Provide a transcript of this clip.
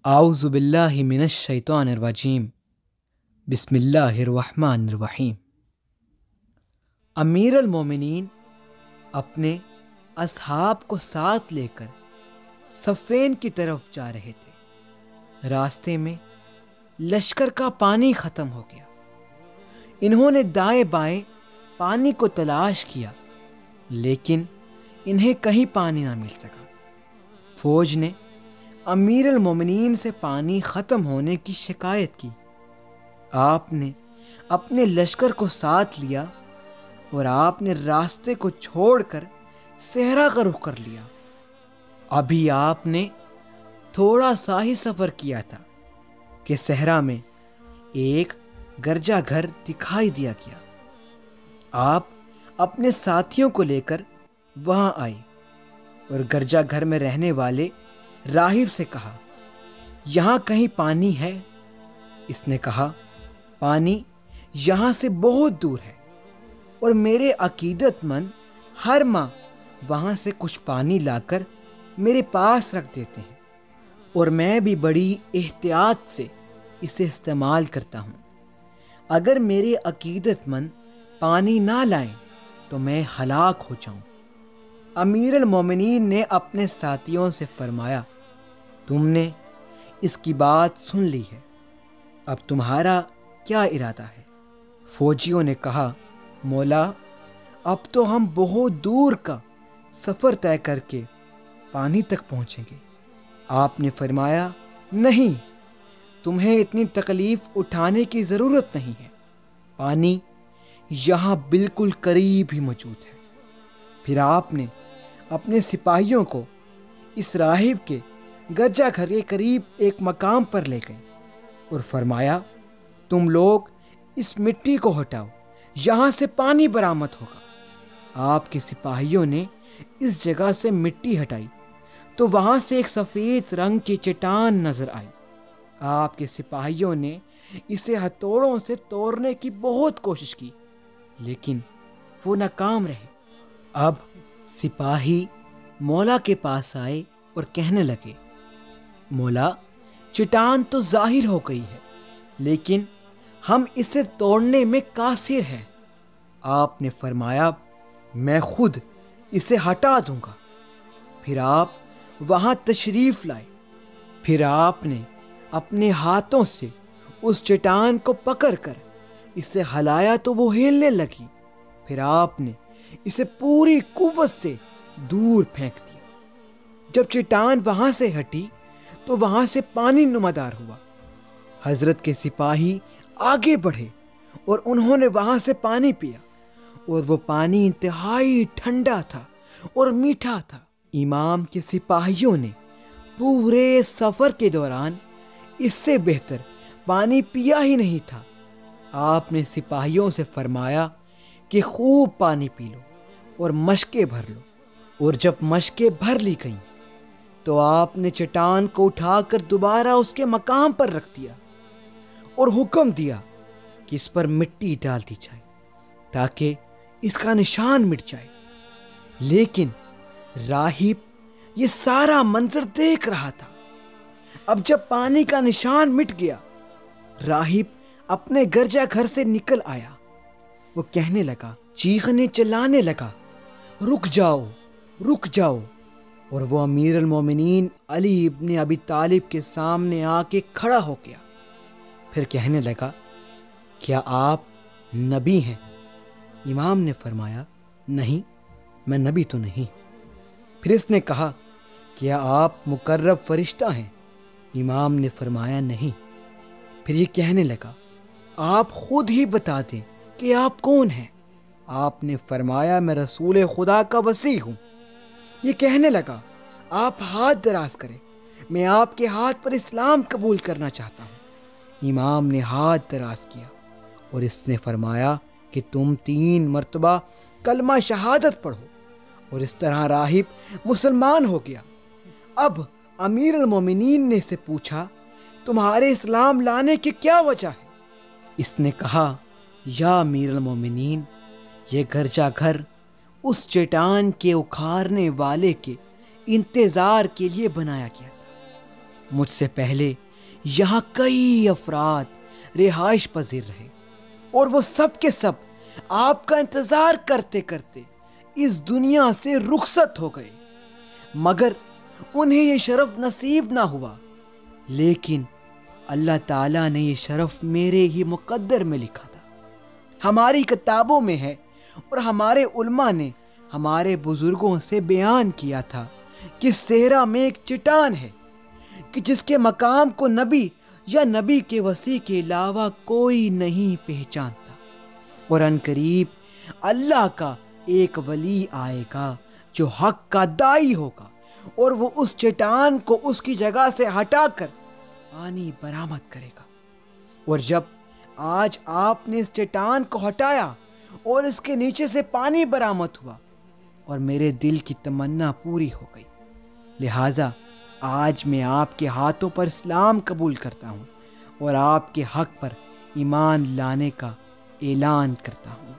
اعوذ باللہ من الشیطان الرجیم، بسم اللہ الرحمن الرحیم۔ امیر المومنین اپنے اصحاب کو ساتھ لے کر صفین کی طرف جا رہے تھے۔ راستے میں لشکر کا پانی ختم ہو گیا۔ انہوں نے دائیں بائیں پانی کو تلاش کیا، لیکن انہیں کہیں پانی نہ مل سکا۔ فوج نے امیر المومنین سے پانی ختم ہونے کی شکایت کی۔ آپ نے اپنے لشکر کو ساتھ لیا اور آپ نے راستے کو چھوڑ کر صحرا کا رخ کر لیا۔ ابھی آپ نے تھوڑا سا ہی سفر کیا تھا کہ صحرا میں ایک گرجا گھر دکھائی دیا گیا۔ آپ اپنے ساتھیوں کو لے کر وہاں آئے اور گرجا گھر میں رہنے والے راہب سے کہا، یہاں کہیں پانی ہے؟ اس نے کہا، پانی یہاں سے بہت دور ہے، اور میرے عقیدت مند ہر ماہ وہاں سے کچھ پانی لا کر میرے پاس رکھ دیتے ہیں، اور میں بھی بڑی احتیاط سے اسے استعمال کرتا ہوں۔ اگر میرے عقیدت مند پانی نہ لائیں تو میں ہلاک ہو جاؤں۔ امیر المومنین نے اپنے ساتھیوں سے فرمایا، تم نے اس کی بات سن لی ہے، اب تمہارا کیا ارادہ ہے؟ فوجیوں نے کہا، مولا، اب تو ہم بہت دور کا سفر طے کر کے پانی تک پہنچیں گے۔ آپ نے فرمایا، نہیں، تمہیں اتنی تکلیف اٹھانے کی ضرورت نہیں ہے، پانی یہاں بالکل قریب ہی موجود ہے۔ پھر آپ نے اپنے سپاہیوں کو اس راہب کے گرجا گھر کے قریب ایک مقام پر لے گئے اور فرمایا، تم لوگ اس مٹی کو ہٹاؤ، یہاں سے پانی برآمد ہوگا۔ آپ کے سپاہیوں نے اس جگہ سے مٹی ہٹائی تو وہاں سے ایک سفید رنگ کی چٹان نظر آئی۔ آپ کے سپاہیوں نے اسے ہتھوڑوں سے توڑنے کی بہت کوشش کی، لیکن وہ ناکام رہے۔ اب سپاہی مولا کے پاس آئے اور کہنے لگے، مولا، چٹان تو ظاہر ہو گئی ہے، لیکن ہم اسے توڑنے میں قاصر ہیں۔ آپ نے فرمایا، میں خود اسے ہٹا دوں گا۔ پھر آپ وہاں تشریف لائے۔ پھر آپ نے اپنے ہاتھوں سے اس چٹان کو پکڑ کر اسے ہلایا تو وہ ہلنے لگی۔ پھر آپ نے اسے پوری قوت سے دور پھینک دیا۔ جب چٹان وہاں سے ہٹی تو وہاں سے پانی نمودار ہوا۔ حضرت کے سپاہی آگے بڑھے اور انہوں نے وہاں سے پانی پیا، اور وہ پانی انتہائی ٹھنڈا تھا اور میٹھا تھا۔ امام کے سپاہیوں نے پورے سفر کے دوران اس سے بہتر پانی پیا ہی نہیں تھا۔ آپ نے سپاہیوں سے فرمایا کہ خوب پانی پی لو اور مشکیں بھر لو، اور جب مشکیں بھر لی گئیں تو آپ نے چٹان کو اٹھا کر دوبارہ اس کے مقام پر رکھ دیا اور حکم دیا کہ اس پر مٹی ڈال دی جائے تاکہ اس کا نشان مٹ جائے۔ لیکن راہب یہ سارا منظر دیکھ رہا تھا۔ اب جب پانی کا نشان مٹ گیا، راہب اپنے گرجا گھر سے نکل آیا۔ وہ کہنے لگا، چیخنے چلانے لگا، رک جاؤ، رک جاؤ، اور وہ امیر المومنین علی ابن ابی طالب کے سامنے آ کے کھڑا ہو گیا۔ پھر کہنے لگا، کیا آپ نبی ہیں؟ امام نے فرمایا، نہیں، میں نبی تو نہیں۔ پھر اس نے کہا، کیا آپ مقرب فرشتہ ہیں؟ امام نے فرمایا، نہیں۔ پھر یہ کہنے لگا، آپ خود ہی بتا دیں کہ آپ کون ہیں؟ آپ نے فرمایا، میں رسول خدا کا وصی ہوں۔ یہ کہنے لگا، آپ ہاتھ دراز کریں، میں آپ کے ہاتھ پر اسلام قبول کرنا چاہتا ہوں۔ امام نے ہاتھ دراز کیا اور اس نے فرمایا کہ تم 3 مرتبہ کلمہ شہادت پڑھو، اور اس طرح راہب مسلمان ہو گیا۔ اب امیر المومنین نے اسے پوچھا، تمہارے اسلام لانے کی کیا وجہ ہے؟ اس نے کہا، یا امیر المومنین، یہ گرجا گھر اس چٹان کے اکھاڑنے والے کے انتظار کے لیے بنایا گیا تھا۔ مجھ سے پہلے یہاں کئی افراد رہائش پذیر رہے اور وہ سب کے سب آپ کا انتظار کرتے کرتے اس دنیا سے رخصت ہو گئے، مگر انہیں یہ شرف نصیب نہ ہوا۔ لیکن اللہ تعالیٰ نے یہ شرف میرے ہی مقدر میں لکھا تھا، ہماری کتابوں میں ہے، اور ہمارے علماء نے ہمارے بزرگوں سے بیان کیا تھا کہ صحرا میں ایک چٹان ہے کہ جس کے مقام کو نبی یا نبی کے وصی کے علاوہ کوئی نہیں پہچانتا، اور عنقریب اللہ کا ایک ولی آئے گا جو حق کا داعی ہوگا، اور وہ اس چٹان کو اس کی جگہ سے ہٹا کر پانی برآمد کرے گا۔ اور جب آج آپ نے اس چٹان کو ہٹایا اور اس کے نیچے سے پانی برآمد ہوا، اور میرے دل کی تمنا پوری ہو گئی، لہٰذا آج میں آپ کے ہاتھوں پر اسلام قبول کرتا ہوں اور آپ کے حق پر ایمان لانے کا اعلان کرتا ہوں۔